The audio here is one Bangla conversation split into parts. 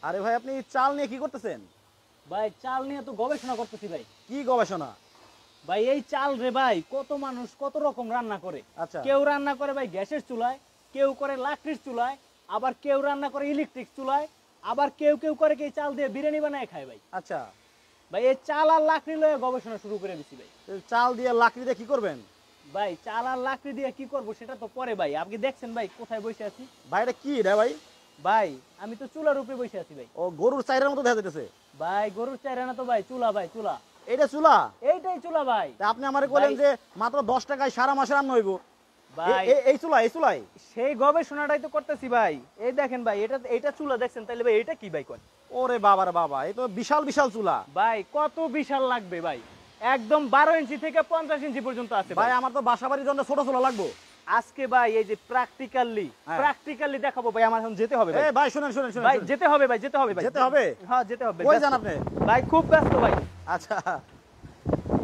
আরে ভাই আপনি চাল নিয়ে কি করতেছেন? ভাই চাল নিয়ে তো গবেষণা করতেছি ভাই। কি গবেষণা? ভাই এই চাল রে ভাই কত মানুষ কত রকম রান্না করে। আচ্ছা। কেউ রান্না করে ভাই গ্যাসের চুলায়, কেউ করে লাকড়ির চুলায়, আবার কেউ রান্না করে ইলেকট্রিক চুলায়, আবার কেউ কেউ করে কি এই চাল দিয়ে বিরিয়ানি বানায় খায় ভাই। আচ্ছা। ভাই এই চাল আর লাকড়ি লয়ে গবেষণা শুরু করে দিছি ভাই। চাল দিয়ে লাকড়ি দিয়ে কি করবেন? ভাই চাল আর লাকড়ি দিয়ে কি করব সেটা তো পরে ভাই। আপনি দেখছেন ভাই কোথায় বসে আছি? ভাই এটা কি রে ভাই? ভাই আমি তো চুলার উপরে বসে আছি ভাই। ও গরুর চাইরার মতো দেখা যাইতেছে। ভাই গরুর চাইরা না তো ভাই, চুলা ভাই চুলা। এটা চুলা? এইটাই চুলা ভাই। তা আপনি আমারে বলেন যে মাত্র 10 টাকায় সারা মাসে রান্না হইব। ভাই এই চুলাই সেই গবেষণাটাই তো করতেছি ভাই। এই দেখেন ভাই এটা চুলা দেখছেন, তাহলে ভাই এটা কি ভাই কোন? ওরে বাবা রে বাবা, এই তো বিশাল বিশাল চুলা। ভাই কত বিশাল লাগবে ভাই, একদম 12 ইঞ্চি থেকে 50 ইঞ্চি পর্যন্ত আছে ভাই। আমার তো বাসাবাড়ির জন্য ছোট চুলা লাগবে আজকে ভাই। এই যে প্র্যাকটিক্যালি দেখাবো ভাই। আমার এখন যেতে হবে ভাই। ভাই শুনেন ভাই যেতে হবে ভাই, যেতে হবে ভাই। যেতে হবে? হ্যাঁ যেতে হবে। কই যান আপনি? ভাই খুব ব্যস্ত ভাই। আচ্ছা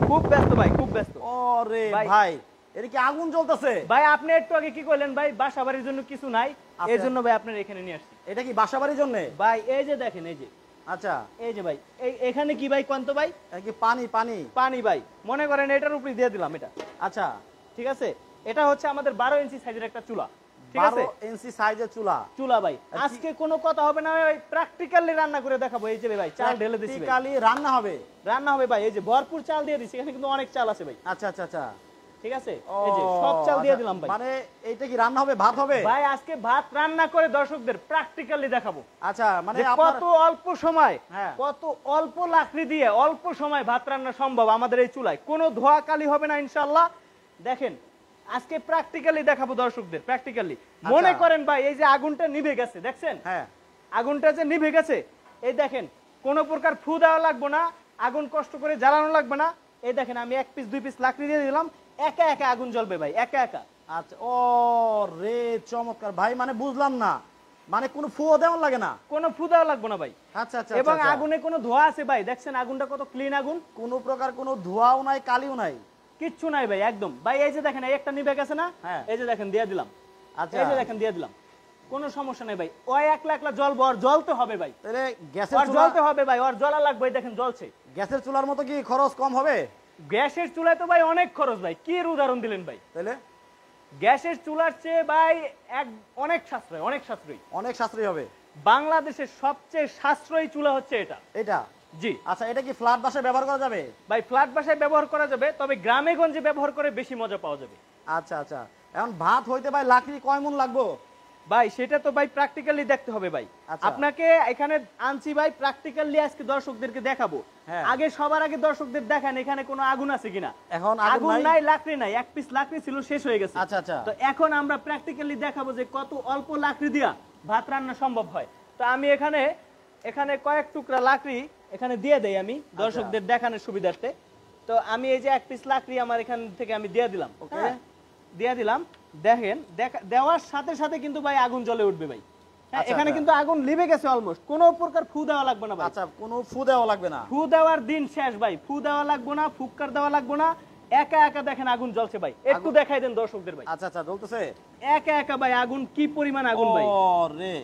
খুব ব্যস্ত ভাই, খুব ব্যস্ত। ওরে ভাই এটা কি আগুন জ্বলতেছে? ভাই আপনি একটু আগে কি কইলেন ভাই বাসাবাড়ির জন্য কিছু নাই, এজন্য ভাই আপনার এখানে নিয়ে আসছি। এটা কি বাসাবাড়ির জন্য? ভাই এই যে দেখেন, এই যে আচ্ছা এই যে ভাই এখানে কি ভাই কোন তো ভাই? এটা কি পানি? পানি ভাই। মনে করেন এটার উপরে দিয়ে দিলাম এটা। আচ্ছা ঠিক আছে, এটা হচ্ছে আমাদের 12 ইঞ্চি সাইজের একটা চুলা। ঠিক আছে, 12 ইঞ্চি সাইজের চুলা ভাই। আজকে কোনো কথা হবে না ভাই, প্র্যাকটিক্যালি রান্না করে দেখাবো। এই যে ভাই চাল ঢেলে দিছি ভাই। প্র্যাকটিক্যালি রান্না হবে ভাই। এই যে ভরপুর চাল দিয়ে দিছি, এখানে কিন্তু অনেক চাল আছে ভাই। আচ্ছা ঠিক আছে, এই যে সব চাল দিয়ে দিলাম ভাই। মানে এইটা কি রান্না হবে, ভাত হবে? ভাই আজকে ভাত রান্না করে দর্শকদের প্র্যাকটিক্যালি দেখাবো। আচ্ছা মানে কত অল্প সময়, হ্যাঁ। কত অল্প লাকড়ি দিয়ে অল্প সময় ভাত রান্না সম্ভব আমাদের এই চুলায়। কোনো ধোয়া কালি হবে না ইনশাআল্লাহ। দেখেন আজকে প্র্যাকটিক্যালি দেখাবো দর্শকদের, প্র্যাকটিক্যালি। মনে করেন ভাই এই যে আগুনটা নিভে গেছে, দেখছেন? হ্যাঁ আগুনটা যে নিভে গেছে, এই দেখেন কোনো প্রকার ফু দেওয়া লাগবে না, আগুন কষ্ট করে জ্বালানো লাগবে না। এই দেখেন আমি 1 পিস 2 পিস লাকড়ি দিয়ে দিলাম, একা একা আগুন জ্বলবে ভাই, একা একা। আচ্ছা ও রে চমৎকার ভাই। মানে বুঝলাম না, মানে কোনো ফু দেওয়া লাগে না? কোনো ফু দেওয়া লাগবে না ভাই। আচ্ছা এবং আগুনে কোনো ধোঁয়া আছে ভাই, দেখছেন আগুনটা কত ক্লিন আগুন। কোনো প্রকার কোনো ধোঁয়াও নাই, কালিও নাই, কিচ্ছু নাই ভাই একদম। ভাই এই যে দেখেন এই একটা নিভে গেছে না, এই যে দেখেন দিয়ে দিলাম। আচ্ছা এই যে দেখেন দিয়ে দিলাম, কোনো সমস্যা নাই ভাই। ওই একলা একলা জ্বলবো, আর জ্বলতে হবে ভাই। তাহলে গ্যাসের আর জ্বলতে হবে ভাই, আর জ্বলা লাগবে। দেখেন জ্বলছে। গ্যাসের চুলার মতো কি খরচ কম হবে? গ্যাসের চুলায় তো ভাই অনেক খরচ ভাই। কি এর উদাহরণ দিলেন ভাই? তাহলে গ্যাসের চুলার চেয়ে ভাই অনেক সাশ্রয়, অনেক সাশ্রয়ী। অনেক সাশ্রয়ী হবে। বাংলাদেশের সবচেয়ে সাশ্রয়ী চুলা হচ্ছে এটা। জি। আচ্ছা এটা কি ফ্ল্যাট বাসায় ব্যবহার করা যাবে? ভাই ফ্ল্যাট বাসায় ব্যবহার করা যাবে, তবে গ্রামে গঞ্জে ব্যবহার করে বেশি মজা পাওয়া যাবে। আচ্ছা এখন ভাত হইতে ভাই লাকড়ি কয় মণ লাগবে ভাই? সেটা তো ভাই প্র্যাকটিক্যালি দেখতে হবে ভাই। আপনাকে এখানে আনছি ভাই প্র্যাকটিক্যালি, আজকে দর্শকদেরকে দেখাবো। আগে সবার আগে দর্শকদের দেখান এখানে কোনো আগুন আছে কিনা। এখন আগুন নাই, লাকড়ি নাই, 1 পিস লাকড়ি ছিল, শেষ হয়ে গেছে। আচ্ছা তো এখন আমরা প্র্যাকটিক্যালি দেখাবো যে কত অল্প লাকড়ি দিয়া ভাত রান্না সম্ভব হয়। তো আমি এখানে কয়েক টুকরা লাকড়ি এখানে দিয়ে দেই আমি দর্শকদের দেখানোর সুবিধার্থে। তো আমি এই যে 1 পিস লাকড়ি আমার এখান থেকে আমি দিয়ে দিলাম। ওকে, দিয়ে দিলাম। দেখেন দেওয়ার সাথে সাথে কিন্তু ভাই আগুন জ্বলে উঠবে ভাই। এখানে কিন্তু আগুন লিভে গেছে অলমোস্ট। কোনো প্রকার ফু দেওয়া লাগবে না ভাই। আচ্ছা কোনো ফু দেওয়া লাগবে না? ফু দেওয়ার দিন শেষ ভাই। ফু দেওয়া লাগবে না, ফুৎকার দেওয়া লাগবে না। একা একা দেখেন আগুন জ্বলছে ভাই। একটু দেখাই দেন দর্শকদের ভাই। আচ্ছা জ্বলতেছে একা একা ভাই। আগুন কি পরিমাণ আগুন ভাই! ওরে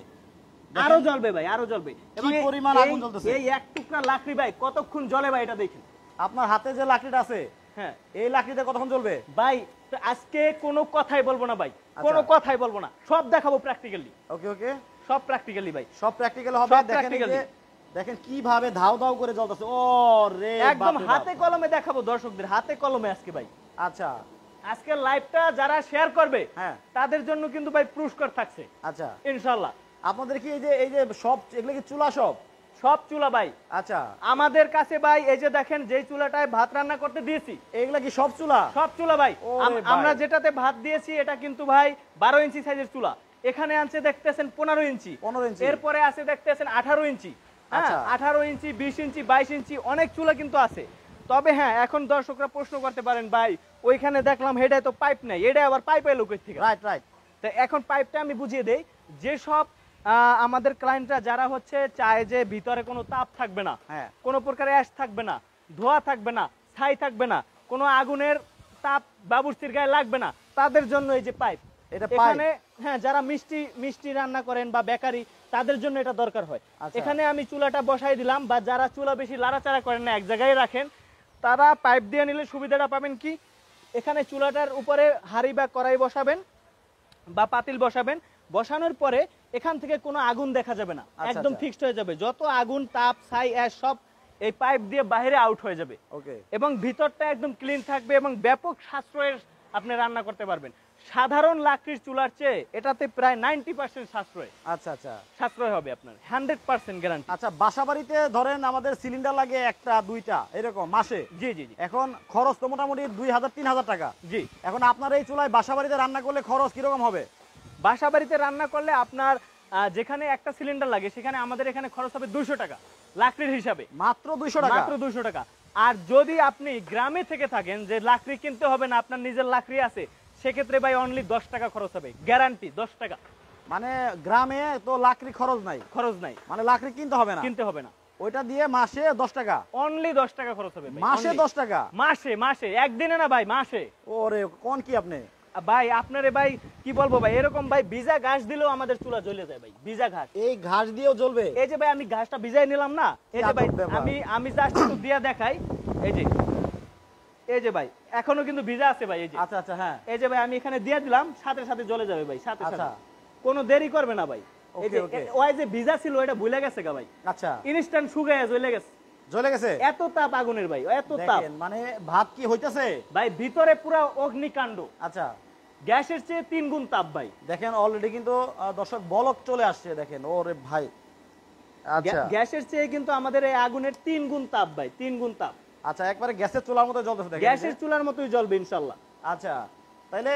আরো জ্বলবে ভাই, আরো জ্বলবে। কি পরিমাণ আগুন জ্বলতেছে! এই এক টুকরা লাকড়ি ভাই কতক্ষণ জ্বলে ভাই এটা দেখেন। আপনার হাতে যে লাকড়িটা আছে, হ্যাঁ, এই লাকড়িটা কতক্ষণ জ্বলবে ভাই? আজকে কোনো কথাই বলবো না ভাই, কোনো কথাই বলবো না, সব দেখাবো প্র্যাকটিক্যালি। ওকে সব প্র্যাকটিক্যালি ভাই, সব প্র্যাকটিক্যাল হবে। দেখেন কিভাবে ধাও ধাও করে জ্বলতেছে। ও রে একদম হাতে কলমে দেখাবো দর্শকদের, হাতে কলমে আজকে ভাই। আচ্ছা আজকের লাইভটা যারা শেয়ার করবে তাদের জন্য কিন্তু ভাই পুরস্কার থাকছে। আচ্ছা ইনশাআল্লাহ। আপনাদের কি এই যে সব এগুলো কি চুলা? সব চুলা ভাই। আচ্ছা আমাদের কাছে ভাই এই যে দেখেন যেই চুলাটায় ভাত রান্না করতে দিয়েছি, এগুলা কি সব চুলা? সব চুলা ভাই। আমরা যেটাতে ভাত দিয়েছি এটা কিন্তু ভাই 12 ইঞ্চি সাইজের চুলা। এখানে আছে দেখতেছেন 15 ইঞ্চি, এরপরে আছে দেখতেছেন 18 ইঞ্চি, 18 ইঞ্চি, 20 ইঞ্চি, 22 ইঞ্চি, অনেক চুলা কিন্তু আছে। তবে হ্যাঁ, এখন দর্শকরা প্রশ্ন করতে পারেন ভাই ওইখানে দেখলাম হেডায় তো পাইপ নাই, এটা আবার পাইপ এলো কই থেকে? রাইট। তো এখন পাইপটা আমি বুঝিয়ে দেই। যে সব আমাদের ক্লায়েন্টরা যারা হচ্ছে চায় যে ভিতরে কোনো তাপ থাকবে না, কোনো প্রকার অ্যাশ থাকবে না, ধোঁয়া থাকবে না, ছাই থাকবে না, কোনো আগুনের তাপ বাবুর্চির গায়ে লাগবে না, তাদের জন্য এই যে পাইপ। এখানে হ্যাঁ, যারা মিষ্টি রান্না করেন বা বেকারি তাদের জন্য এটা দরকার হয়। আচ্ছা। এখানে আমি চুলাটা বসাই দিলাম, বা যারা চুলা বেশি লাড়াচাড়া করেন না, এক জায়গায় রাখেন, তারা পাইপ দিয়ে নিলে সুবিধাটা পাবেন কি, এখানে চুলাটার উপরে হাঁড়ি বা কড়াই বসাবেন বা পাতিল বসাবেন, বসানোর পরে এখান থেকে কোনো আগুন দেখা যাবে না, আচ্ছা, একদম আচ্ছা। ফিক্সড হয়ে যাবে। যত আগুন, তাপ, ছাই, অ্যাশ সব এই পাইপ দিয়ে বাইরে আউট হয়ে যাবে। ওকে। এবং ভিতরটা একদম ক্লিন থাকবে এবং ব্যাপক সাশ্রয়ের আপনি রান্না করতে পারবেন। সাধারণ লাকড়ির চুলার চেয়ে এটাতে প্রায় 90% আচ্ছা আচ্ছা সাশ্রয় হবে আপনার, 100% গ্যারান্টি। আচ্ছা, বাসাবাড়িতে ধরেন আমাদের সিলিন্ডার লাগে একটা দুইটা এরকম মাসে, জি জি জি এখন খরচ তো মোটামুটি 2000-3000 টাকা। জি। এখন আপনার এই চুলায় বাসাবাড়িতে রান্না করলে খরচ কিরকম হবে? বাসা বাড়িতে রান্না করলে আপনার যেখানে একটা সিলিন্ডার লাগে সেখানে আমাদের এখানে খরচ হবে 200 টাকা লাকড়ির হিসাবে, মাত্র 200 টাকা? মাত্র 200 টাকা। আর যদি আপনি গ্রামে থেকে থাকেন, যে লাকড়ি কিনতে হবে না, আপনার নিজের লাকড়ি আছে, সেক্ষেত্রে ভাই অনলি 10 টাকা খরচ হবে, গ্যারান্টি 10 টাকা। মানে গ্রামে তো লাকড়ি খরচ নাই, খরচ নাই, মানে লাকড়ি কিনতে হবে না, কিনতে হবে না, ওইটা দিয়ে মাসে 10 টাকা? অনলি 10 টাকা খরচ হবে ভাই, মাসে only। 10 টাকা? মাসে, মাসে, একদিনে না ভাই, মাসে। ওরে কোন কি আপনি ভাই আপনারে ভাই কি বলবো ভাই, এরকম ভাই ভিজা ঘাস দিলেও আমাদের চুলা জ্বলে যায় ভাই, ভিজা ঘাস। এই ঘাস দিয়েও জ্বলবে? এই যে ভাই আমি ঘাসটা ভিজাই নিলাম না, এই যে ভাই আজব ব্যাপার। আমি জাস্ট একটু দিয়া দেখাই, এই যে ভাই এখনো কিন্তু ভিজা আছে ভাই, এই যে। আচ্ছা আচ্ছা, হ্যাঁ। এই যে ভাই আমি এখানে দিয়ে দিলাম, সাথে সাথে জ্বলে যাবে ভাই, সাথে আচ্ছা। সাথে, কোনো দেরি করবে না ভাই। এই যে ওকে, ওকে। ওই যে ভিজা ছিল ওটা ভুলে গেছে গা ভাই, আচ্ছা, ইনস্ট্যান্ট শুকায় জ্বলে গেছে, জ্বলে গেছে? এত তাপ আগুনের ভাই, এত তাপ। দেখেন মানে ভাত কি হইতাছে ভাই ভিতরে পুরো অগ্নিকাণ্ড, আচ্ছা, গ্যাসের চেয়ে 3 গুণ তাপ ভাই। দেখেন অলরেডি কিন্তু দর্শক বলক চলে আসছে, দেখেন ওরে ভাই। আচ্ছা গ্যাসের চেয়ে কিন্তু আমাদের এই আগুনের 3 গুণ তাপ ভাই, 3 গুণ তাপ। আচ্ছা, একবারে গ্যাসের চুলার মতো জ্বলতেছে দেখেন। গ্যাসের চুলার মতোই জ্বলবে ইনশাআল্লাহ। আচ্ছা, তাইলে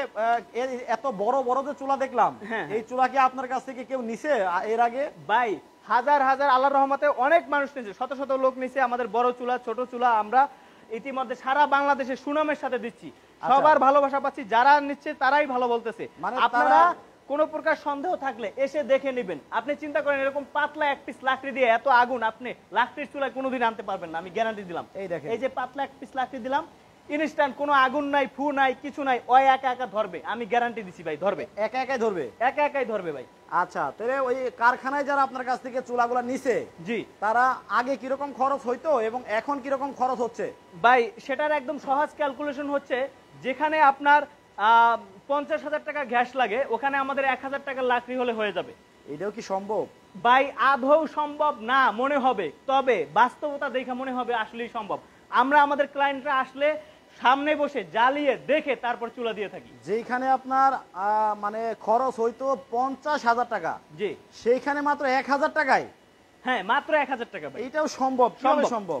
এত বড় বড় যে চুলা দেখলাম, হ্যাঁ, এই চুলা কি আপনার কাছ থেকে কেউ নিছে এর আগে? ভাই হাজার হাজার, আল্লাহর রহমতে অনেক মানুষ নিছে, শত শত লোক নিছে আমাদের বড় চুলা, ছোট চুলা। আমরা ইতিমধ্যে সারা বাংলাদেশে সুনামের সাথে দিচ্ছি, সবার ভালোবাসা পাচ্ছি, যারা নিচ্ছে তারাই ভালো বলতেছে। মানে আপনারা কোন প্রকার সন্দেহ থাকলে এসে দেখে নেবেন। আপনি চিন্তা করেন এরকম পাতলা এক পিস লাকড়ি দিয়ে এত আগুন আপনি লাকড়ির চুলায় কোনোদিন আনতে পারবেন না, আমি গ্যারান্টি দিলাম। এই দেখেন, এই যে পাতলা এক পিস লাকড়ি দিলাম, ইনস্ট্যান্ট, কোনো আগুন নাই, ফু নাই, কিছু নাই, ওই একা একা ধরবে, আমি গ্যারান্টি দিছি ভাই, ধরবে, একা একাই ধরবে? একা একাই ধরবে ভাই। আচ্ছা, তাহলে ওই কারখানায় যারা আপনার কাছ থেকে চুলাগুলা নিছে, জি, তারা আগে কিরকম খরচ হইতো এবং এখন কিরকম খরচ হচ্ছে? ভাই সেটার একদম সহজ ক্যালকুলেশন হচ্ছে, যেখানে আপনার 50,000 টাকা গ্যাস লাগে, ওখানে আমাদের 1,000 টাকার লাকড়ি হলে হয়ে যাবে। এটাও কি সম্ভব? ভাই আদৌ সম্ভব না মনে হবে, তবে বাস্তবতা দেখে মনে হবে আসলেই সম্ভব। আমরা আমাদের ক্লায়েন্টরা আসলে সামনে বসে জ্বালিয়ে দেখে তারপর চুলা দিয়ে থাকি। যেখানে আপনার মানে খরচ হইতো 50,000 টাকা, জি, সেইখানে মাত্র 1,000 টাকায়? হ্যাঁ, মাত্র 1,000 টাকা ভাই। এইটাও সম্ভব? কিভাবে সম্ভব?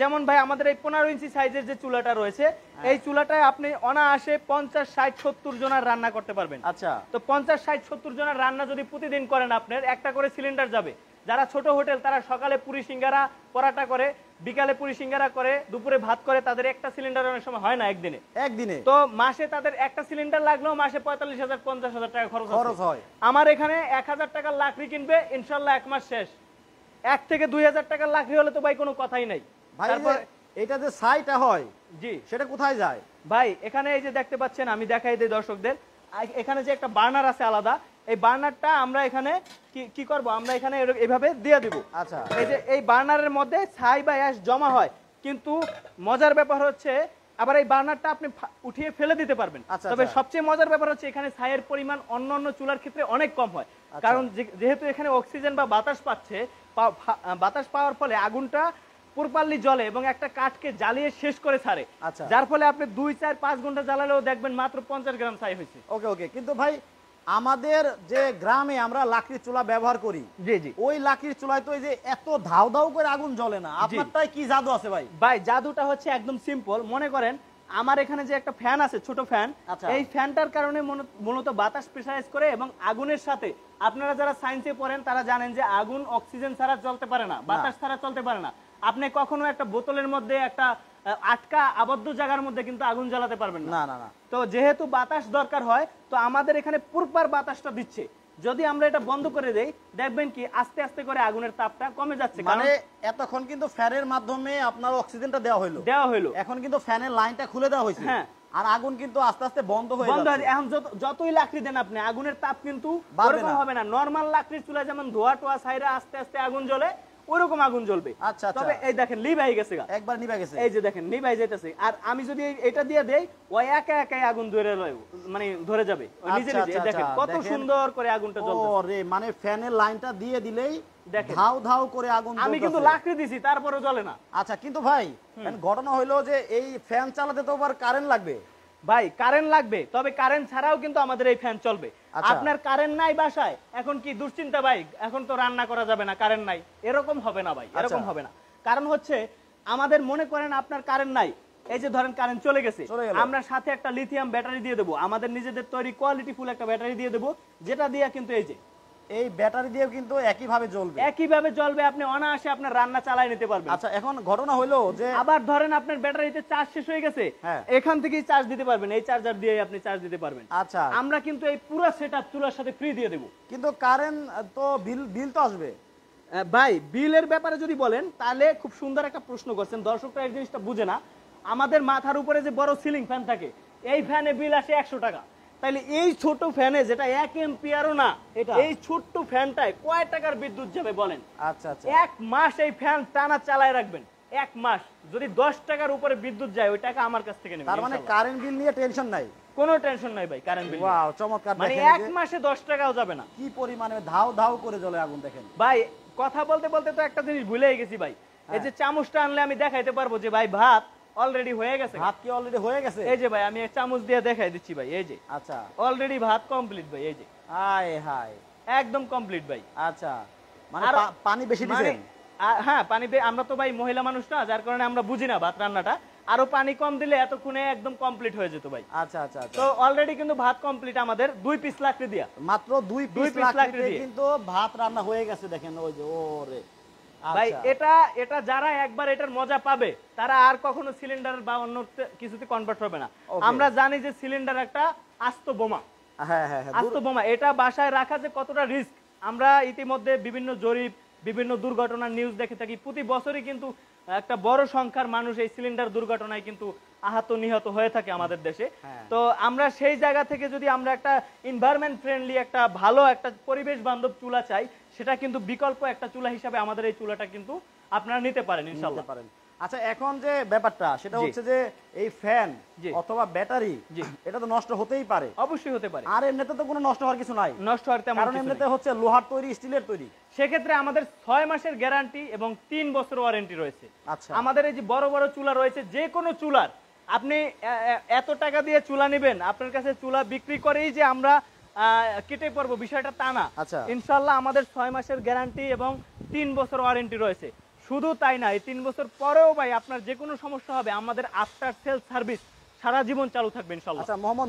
যেমন ভাই আমাদের এই 15 ইঞ্চি সাইজের যে চুলাটা রয়েছে, এই চুলাটায় আপনি অনায়াসে 50, 60, 70 জনের রান্না করতে পারবেন। আচ্ছা, তো 50, 60, 70 জনের রান্না যদি প্রতিদিন করেন, আপনার একটা করে সিলিন্ডার যাবে। যারা ছোট হোটেল, তারা সকালে পুরি সিঙ্গারা পরাটা করে, বিকালে পুরি সিঙ্গারা করে, দুপুরে ভাত করে, তাদের একটা সিলিন্ডার অনেক সময় হয় না একদিনে। তো মাসে তাদের একটা সিলিন্ডার লাগলেও মাসে 45,000, 50,000 টাকা খরচ হয়। আমার এখানে 1,000 টাকার লাকড়ি কিনবে ইনশাল্লাহ 1 মাস শেষ। 1 থেকে 2,000 টাকার লাকড়ি হলে তো ভাই কোনো কথাই নাই। ভাই তারপর এটা যে ছাইটা হয়, জি, সেটা কোথায় যায়? ভাই এখানে এই যে দেখতে পাচ্ছেন, আমি দেখাই দিই দর্শকদের, এখানে যে একটা বার্নার আছে আলাদা, এই বার্নারটা আমরা এখানে কি করব, আমরা এখানে এইভাবে দিয়ে দিব। আচ্ছা, এই যে এই বার্নারের মধ্যে ছাই বা অ্যাশ জমা হয়, কিন্তু মজার ব্যাপার হচ্ছে আবার এই বার্নারটা আপনি উঠিয়ে ফেলে দিতে পারবেন। আচ্ছা, তবে আচ্ছা। সবচেয়ে মজার ব্যাপার হচ্ছে এখানে ছাইয়ের পরিমাণ অন্যান্য চুলার ক্ষেত্রে অনেক কম হয়, কারণ যেহেতু এখানে অক্সিজেন বা বাতাস পাচ্ছে, বাতাস পাওয়ার ফলে আগুনটা প্রপারলি জ্বলে এবং একটা কাঠকে জ্বালিয়ে শেষ করে ছাড়ে। আচ্ছা, যার ফলে আপনি 2, 4, 5 ঘন্টা জ্বালালেও দেখবেন মাত্র 50 গ্রাম ছাই হয়েছে। ওকে ওকে। কিন্তু ভাই আমাদের যে গ্রামে আমরা লাকড়ির চুলা ব্যবহার করি, জি জি, ওই লাকড়ির চুলায় তো এই যে এত ধাউ ধাউ করে আগুন জ্বলে না, আপনারটাই কি জাদু আছে ভাই? ভাই জাদুটা হচ্ছে একদম সিম্পল। মনে করেন আমার এখানে যে একটা ফ্যান আছে, ছোট ফ্যান, আচ্ছা। এই ফ্যানটার কারণে মূলত বাতাস প্রেসারাইজ করে এবং আগুনের সাথে, আপনারা যারা সায়েন্সে পড়েন তারা জানেন যে আগুন অক্সিজেন ছাড়া চলতে পারে না, বাতাস ছাড়া চলতে পারে না। আপনি কখনো একটা বোতলের মধ্যে একটা আটকা আবদ্ধ জায়গার মধ্যে কিন্তু আগুন জ্বালাতে পারবেন না। না। তো যেহেতু বাতাস দরকার হয়, তো আমাদের এখানে পুরোপুরি বাতাসটা দিচ্ছে। যদি আমরা এটা বন্ধ করে দেই, দেখবেন কি আস্তে আস্তে করে আগুনের তাপটা কমে যাচ্ছে। মানে এতক্ষণ কিন্তু ফ্যানের মাধ্যমে আপনার অক্সিজেনটা দেওয়া হলো, এখন কিন্তু ফ্যানের লাইনটা খুলে দেওয়া হয়েছে। হ্যাঁ, আর আগুন কিন্তু আস্তে আস্তে বন্ধ হয়ে বন্ধ যাচ্ছে। হয়ে এখন যতই লাকড়ি দেন আপনি আগুনের তাপ কিন্তু বাড়বে ওরকম না। হবে না। নরমাল লাকড়ির চুলায় যেমন ধোয়া টোয়া ছাইরা আস্তে আস্তে আগুন জ্বলে ওরকম আগুন জ্বলবে। আচ্ছা, আচ্ছা। তবে এই দেখেন লিভাই গেছে গা, একবার নিভে গেছে। এই যে দেখেন নিভাই যাইতেছে। আর আমি যদি এটা দিয়ে দেই ওই একা একাই আগুন ধরে মানে ধরে যাবে ওই নিজে আচ্ছা, নিজে। এই আচ্ছা, দেখেন আচ্ছা, কত দেখেন। সুন্দর করে আগুনটা জ্বলছে। ওরে মানে ফ্যানের লাইনটা দিয়ে দিলেই দেখেন। ধাউ ধাউ করে আগুন আমি কিন্তু জ্বলতেছে। লাকড়ি দিছি তারপরে জ্বলে না। আচ্ছা কিন্তু ভাই ঘটনা হইলো যে এই ফ্যান চালাতে তো আবার কারেন্ট লাগবে। ভাই কারেন্ট লাগবে, তবে কারেন্ট ছাড়াও কিন্তু আমাদের এই ফ্যান চলবে। আচ্ছা। আপনার কারেন্ট নাই বাসায়, এখন কি দুশ্চিন্তা ভাই, এখন তো রান্না করা যাবে না, কারেন্ট নাই, এরকম হবে না ভাই, এরকম আচ্ছা। হবে না। কারণ হচ্ছে আমাদের মনে করেন আপনার কারেন্ট নাই, এই যে ধরেন কারেন্ট চলে গেছে, চলে গেল। আমরা সাথে একটা লিথিয়াম ব্যাটারি দিয়ে দেবো, আমাদের নিজেদের তৈরি কোয়ালিটি ফুল একটা ব্যাটারি দিয়ে দেবো, যেটা দিয়ে কিন্তু এই যে এই ব্যাটারি দিয়েও কিন্তু একই ভাবে জ্বলবে। একইভাবে জ্বলবে, আপনি অনায়াসে আপনার রান্না চালাই নিতে পারবেন। আচ্ছা এখন ঘটনা হইলো যে আবার ধরেন আপনার ব্যাটারিতে চার্জ শেষ হয়ে গেছে, হ্যাঁ। এখান থেকেই চার্জ দিতে পারবেন, এই চার্জার দিয়ে আপনি চার্জ দিতে পারবেন। আচ্ছা আমরা কিন্তু এই পুরো সেটআপ চুলার সাথে ফ্রি দিয়ে দেব। কিন্তু কারেন্ট তো বিল তো আসবে। ভাই বিলের ব্যাপারে যদি বলেন তাহলে খুব সুন্দর একটা প্রশ্ন করছেন, দর্শকরা এই জিনিসটা বুঝে না। আমাদের মাথার উপরে যে বড় সিলিং ফ্যান থাকে, এই ফ্যানে বিল আসে 100 টাকা। তাইলে এই ছোট ফ্যানে যেটা 1 এম্পিয়ারও না, এটা? এই ছোট্ট ফ্যানটায় কয় টাকার বিদ্যুৎ যাবে বলেন? আচ্ছা আচ্ছা 1 মাস এই ফ্যান টানা চালায় রাখবেন, 1 মাস। যদি 10 টাকার উপরে বিদ্যুৎ যায় ওই টাকা আমার কাছ থেকে নেবেন। তার মানে কারেন্ট বিল নিয়ে টেনশন নাই। কোনো টেনশন নাই ভাই কারেন্ট বিল। ওয়াও চমৎকার। মানে দেখেন 1 মাসে 10 টাকাও যাবে না। কি পরিমাণে ধাউ ধাউ করে জ্বলে আগুন দেখেন। ভাই কথা বলতে বলতে তো একটা জিনিস ভুলেই গেছি ভাই, এই যে চামচটা আনলে আমি দেখাইতে পারবো যে ভাই ভাত অলরেডি হয়ে গেছে। ভাত কি অলরেডি হয়ে গেছে? এই যে ভাই আমি এক চামচ দিয়ে দেখাই দিচ্ছি ভাই, এই যে আচ্ছা অলরেডি ভাত কমপ্লিট ভাই, এই যে হাই হাই একদম কমপ্লিট ভাই। আচ্ছা মানে আর- পানি বেশি মানে দিবেন? হ্যাঁ পানি আমরা তো ভাই মহিলা মানুষ না, যার কারণে আমরা বুঝি না ভাত রান্নাটা। আরো পানি কম দিলে এতক্ষণে একদম কমপ্লিট হয়ে যেত ভাই। আচ্ছা আচ্ছা আচ্ছা তো অলরেডি কিন্তু ভাত কমপ্লিট আমাদের 2 পিস লাকড়ি দিয়া। মাত্র 2 দুই পিস piece লাকড়ি লাকড়িতে দিয়ে। কিন্তু ভাত রান্না হয়ে গেছে দেখেন ওই যে ওরে। ভাই আচ্ছা এটা যারা একবার এটার মজা পাবে তারা আর কখনো সিলিন্ডার বা অন্য কিছুতে কনভার্ট হবে না। Okay. আমরা জানি যে সিলিন্ডার একটা আস্ত বোমা, হ্যাঁ হ্যাঁ হ্যাঁ আস্ত বোমা, এটা বাসায় রাখা যে কতটা রিস্ক আমরা ইতিমধ্যে বিভিন্ন জরিপ বিভিন্ন দুর্ঘটনার নিউজ দেখে থাকি। প্রতি বছরই কিন্তু একটা বড় সংখ্যার মানুষ এই সিলিন্ডার দুর্ঘটনায় কিন্তু আহত নিহত হয়ে থাকে আমাদের দেশে। হ্যাঁ। তো আমরা সেই জায়গা থেকে যদি আমরা একটা এনভায়রনমেন্ট ফ্রেন্ডলি একটা ভালো একটা পরিবেশ বান্ধব চুলা চাই, সেটা কিন্তু বিকল্প একটা চুলা হিসাবে আমাদের এই চুলাটা কিন্তু আপনারা নিতে পারেন ইনশাআল্লাহ। নিতে পারেন। আচ্ছা এখন যে ব্যাপারটা সেটা জি। হচ্ছে যে এই ফ্যান জি। অথবা ব্যাটারি জি। এটা তো নষ্ট হতেই পারে। অবশ্যই হতে পারে, আর এমনিতে তো কোনো নষ্ট হওয়ার কিছু নাই, নষ্ট হওয়ার তেমন কারণ কিছু এমনিতে নেই। হচ্ছে লোহার তৈরি স্টিলের তৈরি। সেক্ষেত্রে আমাদের 6 মাসের গ্যারান্টি এবং 3 বছর ওয়ারেন্টি রয়েছে। আচ্ছা আমাদের এই যে বড় বড় চুলা রয়েছে, যে কোনো চুলার আপনি এত টাকা দিয়ে চুলা নেবেন, আপনার কাছে চুলা বিক্রি করেই যে আমরা কেটে পড়বো বিষয়টা তা না। আচ্ছা। ইনশাআল্লাহ আমাদের 6 মাসের গ্যারান্টি এবং 3 বছর ওয়ারেন্টি রয়েছে। শুধু তাই না, এই 3 বছর পরেও ভাই আপনার যে কোনো সমস্যা হবে, আমাদের আফটার সেল সার্ভিস সারা জীবন চালু থাকবে ইনশাআল্লাহ। আচ্ছা মোহাম্মদ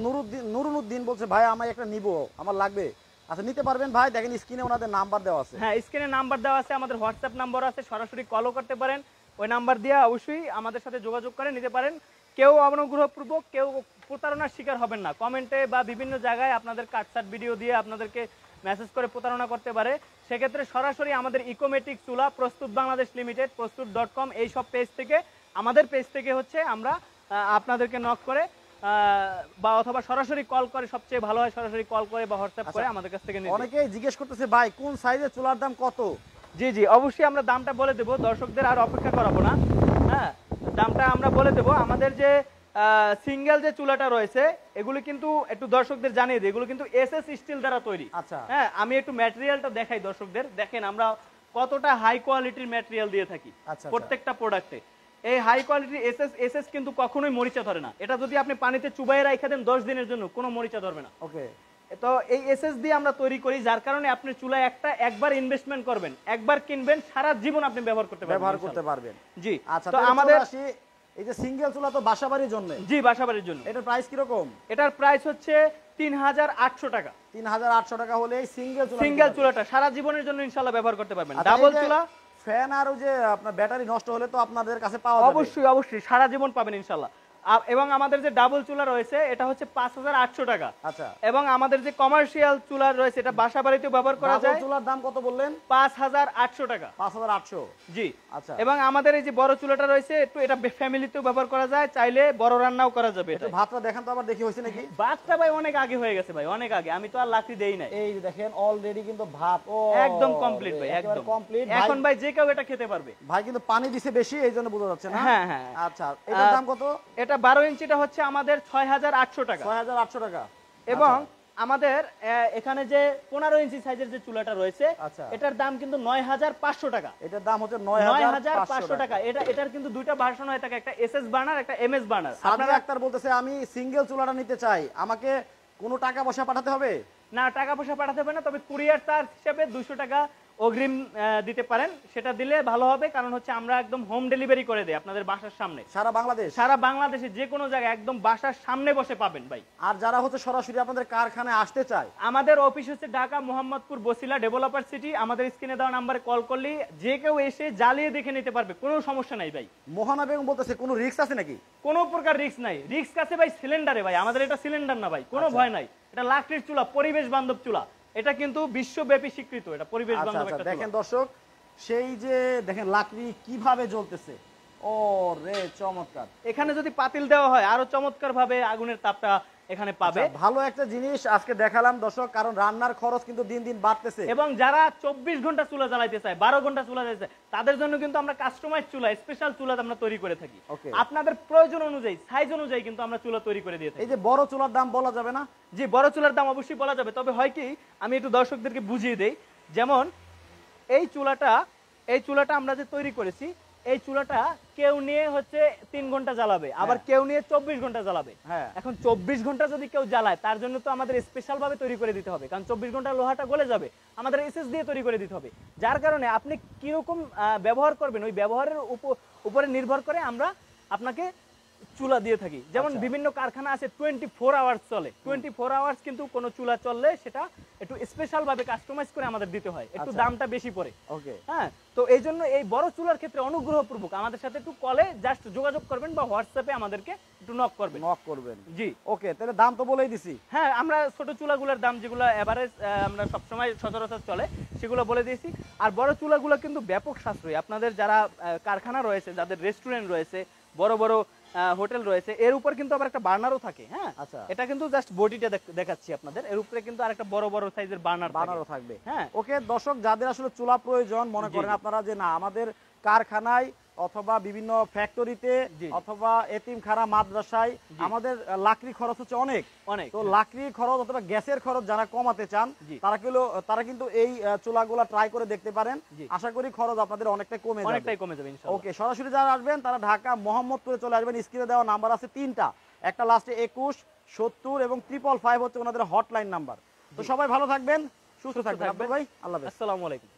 নুরুদ্দিন বলছে ভাই আমার একটা নিবো, আমার লাগবে। আচ্ছা নিতে পারবেন ভাই, দেখেন স্ক্রিনে ওনাদের নাম্বার দেওয়া আছে। হ্যাঁ স্ক্রিনে নাম্বার দেওয়া আছে, আমাদের হোয়াটসঅ্যাপ নাম্বার আছে, সরাসরি কলও করতে পারেন। ওই নাম্বার দিয়ে অবশ্যই আমাদের সাথে যোগাযোগ করে নিতে পারেন। কেউ অনুগ্রহপূর্বক কেউ প্রতারণার শিকার হবেন না। কমেন্টে বা বিভিন্ন জায়গায় আপনাদের কাটসাট ভিডিও দিয়ে আপনাদেরকে মেসেজ করে প্রতারণা করতে পারে। সেক্ষেত্রে সরাসরি আমাদের ইকোমেটিক চুলা প্রস্তুত বাংলাদেশ লিমিটেড প্রস্তুত.com এই সব পেজ থেকে, আমাদের পেজ থেকে হচ্ছে আমরা আপনাদেরকে নক করে বা অথবা সরাসরি কল করে, সবচেয়ে ভালো হয় সরাসরি কল করে বা হোয়াটসঅ্যাপ করে আমাদের কাছ থেকে নিতে। অনেকেই জিজ্ঞেস করতেছে ভাই কোন সাইজের চুলার দাম কত? জি জি অবশ্যই আমরা দামটা বলে দেবো, দর্শকদের আর অপেক্ষা করাবো না। হ্যাঁ দামটা আমরা বলে দেবো। আমাদের যে সিঙ্গেল যে চুলাটা রয়েছে এগুলো কিন্তু একটু দর্শকদের জানিয়ে দিই, এগুলো কিন্তু এসএস স্টিল দ্বারা তৈরি। আচ্ছা হ্যাঁ আমি একটু ম্যাটেরিয়ালটা দেখাই দর্শকদের, দেখেন আমরা কতটা হাই কোয়ালিটির ম্যাটেরিয়াল দিয়ে থাকি আচ্ছা। প্রত্যেকটা প্রোডাক্টে। এই হাই কোয়ালিটির এসএস কিন্তু কখনোই মরিচা ধরে না। এটা যদি আপনি পানিতে চুবাই রাখা দেন 10 দিনের জন্য, কোনো মরিচা ধরবে না। ওকে। তো এই এসএস দিয়ে আমরা তৈরি করি, যার কারণে আপনি চুলায় একবার ইনভেস্টমেন্ট করবেন, একবার কিনবেন, সারা জীবন আপনি ব্যবহার করতে পারবেন। জি আচ্ছা তো তাহলে আমাদের চলে আসি, এই যে সিঙ্গেল চুলা তো বাসাবাড়ির জন্য, জি বাসাবাড়ির জন্য এটার প্রাইস কি রকম? এটার প্রাইস হচ্ছে 3800 টাকা। 3800 টাকা হলে এই সিঙ্গেল চুলাটা সারা জীবনের জন্য ইনশাআল্লাহ ব্যবহার করতে পারবেন। আচ্ছা, ডাবল এই যে চুলা ফ্যান আর ওই যে আপনার ব্যাটারি নষ্ট হলে তো আপনাদের কাছে পাওয়া যাবে? অবশ্যই অবশ্যই সারা জীবন পাবেন ইনশাআল্লাহ। এবং আমাদের যে ডাবল চুলা রয়েছে এটা হচ্ছে 5,800 টাকা। আচ্ছা, এবং আমাদের যে কমার্শিয়াল চুলা রয়েছে এটা বাসা বাড়িতেও ব্যবহার করা ডাবল যায়। চুলার দাম কত বললেন? 5,800 টাকা। 5,800। জি। আচ্ছা, এবং আমাদের এই যে বড় চুলাটা রয়েছে একটু এটা ফ্যামিলিতেও ব্যবহার করা যায়, চাইলে বড় রান্নাও করা যাবে। একটু ভাতটা দেখান তো আবার, দেখি হয়েছে নাকি। ভাতটা ভাই অনেক আগে হয়ে গেছে ভাই, অনেক আগে, আমি তো আর লাকড়ি দেই নাই। এই যে দেখেন অলরেডি কিন্তু ভাত একদম কমপ্লিট ভাই, একদম কমপ্লিট। এখন ভাই যে কেউ এটা খেতে পারবে। ভাই কিন্তু পানি দিছে বেশি, এই জন্য বোঝা যাচ্ছে না। হ্যাঁ হ্যাঁ। আচ্ছা, এটার দাম কত? এটা 12 ইঞ্চিটা হচ্ছে আমাদের 6,800 টাকা। 6,800 টাকা। এবং আমাদের এখানে যে 15 ইঞ্চি সাইজের যে চুলাটা রয়েছে আচ্ছা, এটার দাম কিন্তু 9,500 টাকা। এটার দাম হচ্ছে 9,500 টাকা। এটার কিন্তু দুইটা ভার্সন হয়ে থাকে, একটা এসএস বার্নার, একটা এমএস বার্নার। সাদিয়া আক্তার বলতেছে আমি সিঙ্গেল চুলাটা নিতে চাই, আমাকে কোনো টাকা পয়সা পাঠাতে হবে? না, টাকা পয়সা পাঠাতে হবে না, তবে কুরিয়ার চার্জ হিসেবে 200 টাকা অগ্রিম দিতে পারেন। সেটা দিলে ভালো হবে, কারণ হচ্ছে আমরা একদম হোম ডেলিভারি করে দেই আপনাদের বাসার সামনে। সারা বাংলাদেশ? সারা বাংলাদেশে যে কোনো জায়গায় একদম বাসার সামনে বসে পাবেন ভাই। আর যারা হচ্ছে সরাসরি আপনাদের কারখানায় আসতে চায়? আমাদের অফিস হচ্ছে ঢাকা মোহাম্মদপুর বসিলা ডেভেলপার সিটি। আমাদের স্ক্রিনে দেওয়া নাম্বারে কল করলে যে কেউ এসে জ্বালিয়ে দেখে নিতে পারবে, কোনো সমস্যা নাই ভাই। মোহনা বেগম বলতেছে কোনো রিস্ক আছে নাকি? কোনো প্রকার রিস্ক নাই। রিস্ক আছে ভাই সিলিন্ডারে ভাই, আমাদের এটা সিলিন্ডার না ভাই, কোনো ভয় নাই। এটা লাকড়ির চুলা, পরিবেশ বান্ধব চুলা। এটা কিন্তু বিশ্বব্যাপী স্বীকৃত, এটা পরিবেশ বান্ধব একটা চুলা। দেখেন দর্শক, সেই যে দেখেন লাকড়ি কিভাবে জ্বলতেছে, ও রে চমৎকার। এখানে যদি পাতিল দেওয়া হয় আরো চমৎকার ভাবে আগুনের তাপটা এখানে পাবে। ভালো একটা জিনিস আজকে দেখালাম দর্শক, কারণ রান্নার খরচ কিন্তু দিন দিন বাড়তেছে। এবং যারা 24 ঘন্টা চুলা জ্বালাইতে চায়, 12 ঘন্টা চুলা জ্বালাইতে চায়, তাদের জন্য কিন্তু আমরা কাস্টমাইজ চুলা, স্পেশাল চুলা আমরা তৈরি করে থাকি। আপনাদের প্রয়োজন অনুযায়ী, সাইজ অনুযায়ী কিন্তু আমরা চুলা তৈরি করে দিয়ে থাকি। এই যে বড় চুলার দাম বলা যাবে না? জি, বড় চুলার দাম অবশ্যই বলা যাবে, তবে হয় কি আমি একটু দর্শকদেরকে বুঝিয়ে দেই। যেমন এই চুলাটা আমরা যে তৈরি করেছি, এই চুলাটা কেউ নিয়ে হচ্ছে 3 ঘন্টা জ্বালাবে, আবার কেউ নিয়ে 24 ঘন্টা জ্বালাবে। এখন 24 ঘন্টা যদি কেউ জ্বালায়, তার জন্য তো আমাদের স্পেশাল ভাবে তৈরি করে দিতে হবে, কারণ 24 ঘন্টা লোহাটা গলে যাবে, আমাদের এসএস দিয়ে তৈরি করে দিতে হবে। যার কারণে আপনি কিরকম ব্যবহার করবেন, ওই ব্যবহারের উপরে নির্ভর করে আমরা আপনাকে চুলা দিয়ে থাকি। যেমন বিভিন্ন কারখানা আছে 24 আওয়ার্স চলে, 24 আওয়ার্স কিন্তু কোন চুলা চললে সেটা একটু স্পেশাল ভাবে কাস্টমাইজ করে আমাদের দিতে হয়, একটু দামটা বেশি পড়ে। হ্যাঁ, তো এই জন্য এই বড় চুলার ক্ষেত্রে অনুগ্রহপূর্বক আমাদের সাথে একটু কলে জাস্ট যোগাযোগ করবেন বা হোয়াটসঅ্যাপে আমাদেরকে একটু নক করবেন। জি, ওকে, তাহলে দাম তো বলেই দিছি। হ্যাঁ, আমরা ছোট চুলাগুলোর দাম যেগুলো এভারেজ আমরা সবসময় সচরাচর চলে সেগুলো বলে দিয়েছি। আর বড় চুলাগুলো কিন্তু ব্যাপক সাশ্রয়ী। আপনাদের যারা কারখানা রয়েছে, যাদের রেস্টুরেন্ট রয়েছে, বড় বড় হোটেল রয়েছে, এর উপর কিন্তু আবার একটা বার্নারও থাকে। হ্যাঁ, এটা কিন্তু জাস্ট বডিটা দেখাচ্ছি আপনাদের, এর উপরে কিন্তু আরেকটা বড় বড় সাইজের বার্নারও থাকবে। হ্যাঁ, ওকে দর্শক, যাদের আসলে চুলা প্রয়োজন মনে করেন আপনারা যে না আমাদের কারখানায় অথবা বিভিন্ন ফ্যাক্টরিতে অথবা এতিমখানা মাদ্রাসায় আমাদের লাকড়ি খরচ হচ্ছে অনেক, তো লাকড়ির খরচ অথবা গ্যাসের খরচ যারা কমাতে চান তারা কিন্তু এই চুলাগুলা ট্রাই করে দেখতে পারেন। আশা করি খরচ আপনাদের অনেকটাই কমে যাবে ইনশাআল্লাহ। ওকে, সরাসরি যারা আসবেন তারা ঢাকা মোহাম্মদপুরে চলে আসবেন। স্ক্রিনে দেওয়া নাম্বার আছে 3টা, একটা লাস্টে 21, 70 এবং 555 হচ্ছে ওনাদের হটলাইন নাম্বার। তো সবাই ভালো থাকবেন, সুস্থ থাকবেন। আব্দুল ভাই, আল্লাহ হাফেজ। আসসালামু আলাইকুম।